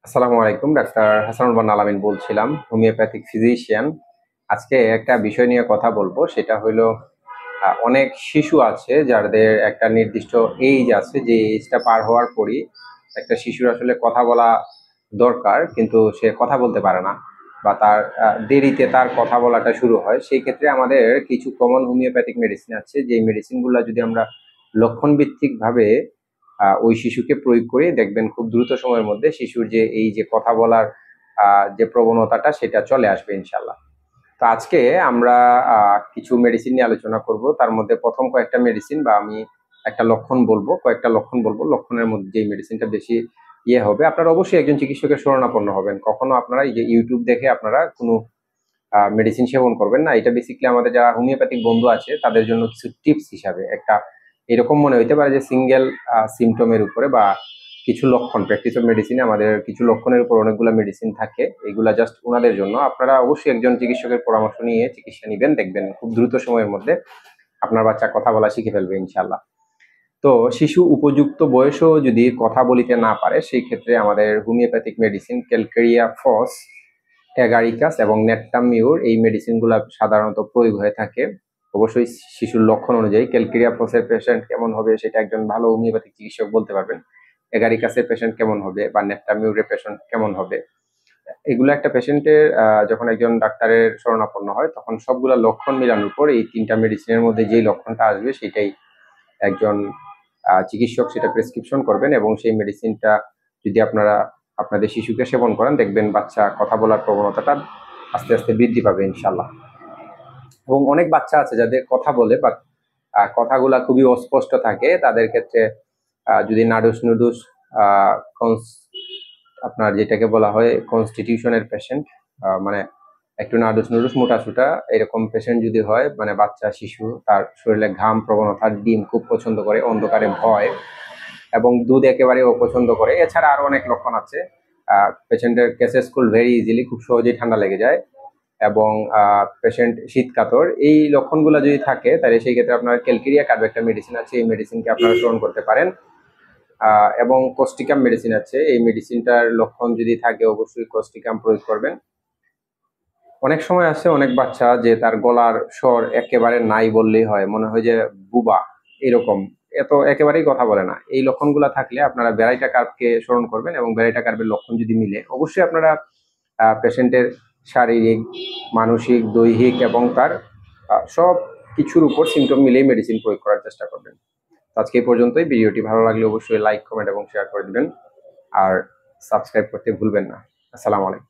আসসালামু আলাইকুম। ডাক্তার হাসানুল বান্না আলামিন বলছিলাম, হোমিওপ্যাথিক ফিজিশিয়ান। আজকে একটা বিষয় নিয়ে কথা বলবো, সেটা হলো অনেক শিশু আছে যাদের একটা নির্দিষ্ট এইজ আছে, যে এইজটা পার হওয়ার পরই একটা শিশুর আসলে কথা বলা দরকার, কিন্তু সে কথা বলতে পারে না বা তার দেরিতে তার কথা বলাটা শুরু হয়। সেই ক্ষেত্রে আমাদের কিছু কমন হোমিওপ্যাথিক মেডিসিন আছে, যে মেডিসিনগুলো যদি আমরা লক্ষণ ভিত্তিক ভাবে ওই শিশুকে প্রয়োগ করি, দেখবেন খুব দ্রুত সময়ের মধ্যে শিশুর যে এই যে কথা বলার যে প্রবণতাটা, সেটা চলে আসবে ইনশাল্লাহ। তো আজকে আমরা কিছু মেডিসিন নিয়ে আলোচনা করব। তার মধ্যে প্রথম কয়েকটা মেডিসিন বা আমি কয়েকটা লক্ষণ বলবো। লক্ষণের মধ্যে যে মেডিসিনটা বেশি হবে, আপনারা অবশ্যই একজন চিকিৎসকের শরণাপন্ন হবেন। কখনো আপনারা এই যে ইউটিউব দেখে আপনারা কোনো মেডিসিন সেবন করবেন না। এটা বেসিক্যালি আমাদের যারা হোমিওপ্যাথিক বন্ধু আছে তাদের জন্য কিছু টিপস হিসাবে। একটা এরকম মনে হইতে পারে যে সিঙ্গেল সিমটমের উপরে বা কিছু লক্ষণ, প্র্যাকটিস অফ মেডিসিনে আমাদের কিছু লক্ষণের উপর অনেকগুলো মেডিসিন থাকে, এগুলা জাস্ট ওনাদের জন্য। আপনারা অবশ্যই একজন চিকিৎসকের পরামর্শ নিয়ে চিকিৎসা নেবেন, দেখবেন খুব দ্রুত সময়ের মধ্যে আপনার বাচ্চা কথা বলা শিখে ফেলবে ইনশাল্লাহ। তো শিশু উপযুক্ত বয়সেও যদি কথা বলিতে না পারে, সেই ক্ষেত্রে আমাদের হোমিওপ্যাথিক মেডিসিন ক্যালকেরিয়া ফস, অ্যাগারিকাস এবং নেট্টামিউর, এই মেডিসিনগুলো সাধারণত প্রয়োগ হয়ে থাকে। অবশ্যই শিশুর লক্ষণ অনুযায়ী ক্যালকেরিয়া ফসের পেশেন্ট কেমন হবে সেটা একজন ভালো হোমিওপ্যাথিক চিকিৎসক বলতে পারবেন। অ্যাগারিকাসের পেশেন্ট কেমন হবে বা নেট্টামিউরের পেশেন্ট কেমন হবে, এগুলো একটা পেশেন্টের যখন একজন ডাক্তারের শরণাপন্ন হয়, তখন সবগুলা লক্ষণ মিলানোর পর এই তিনটা মেডিসিনের মধ্যে যেই লক্ষণটা আসবে সেটাই একজন চিকিৎসক সেটা প্রেসক্রিপশন করবেন, এবং সেই মেডিসিনটা যদি আপনারা আপনাদের শিশুকে সেবন করেন, দেখবেন বাচ্চা কথা বলার প্রবণতাটা আস্তে আস্তে বৃদ্ধি পাবে ইনশাল্লাহ। এবং অনেক বাচ্চা আছে যাদের কথা বলে, বাট কথাগুলা খুবই অস্পষ্ট থাকে। তাদের ক্ষেত্রে যদি নাডুস নুডুস আপনার যেটাকে বলা হয় কনস্টিটিউশনের পেশেন্ট, মানে একটু নাডুস নুডুস মোটা সুটা এরকম পেশেন্ট যদি হয়, মানে বাচ্চা শিশু তার শরীরে ঘাম প্রবণতা, ডিম খুব পছন্দ করে, অন্ধকারে ভয় এবং দুধ একেবারে অপছন্দ করে। এছাড়া আরো অনেক লক্ষণ আছে। পেশেন্টের কেসেস কুল ভেরি ইজিলি, খুব সহজেই ঠান্ডা লেগে যায়, এবং পেশেন্ট শীত কাতর, এই লক্ষণগুলো যদি থাকে তাহলে সেই ক্ষেত্রে আপনার ক্যালকেরিয়া কার্ব একটা মেডিসিন আছে, এই মেডিসিনকে আপনারা সেবন করতে পারেন। এবং কস্টিকাম মেডিসিন আছে, এই মেডিসিনটার লক্ষণ যদি থাকে অবশ্যই কস্টিকাম প্রয়োগ করবেন। অনেক সময় আছে অনেক বাচ্চা যে তার গলার স্বর একেবারে নাই বললেই হয়, মনে হয় যে বুবা এরকম, এত একেবারেই কথা বলে না। এই লক্ষণগুলো থাকলে আপনারা ব্যারাইটা কার্ভকে স্মরণ করবেন, এবং ব্যারাইটা কার্ভের লক্ষণ যদি মিলে অবশ্যই আপনারা পেশেন্টের শারীরিক, মানসিক, দৈহিক এবং তার সব কিছুর উপর সিমটম মিলিয়ে মেডিসিন প্রয়োগ করার চেষ্টা করবেন। আজকে এই পর্যন্তই। ভিডিওটি ভালো লাগলে অবশ্যই লাইক, কমেন্ট এবং শেয়ার করে দিবেন, আর সাবস্ক্রাইব করতে ভুলবেন না। আসসালামু আলাইকুম।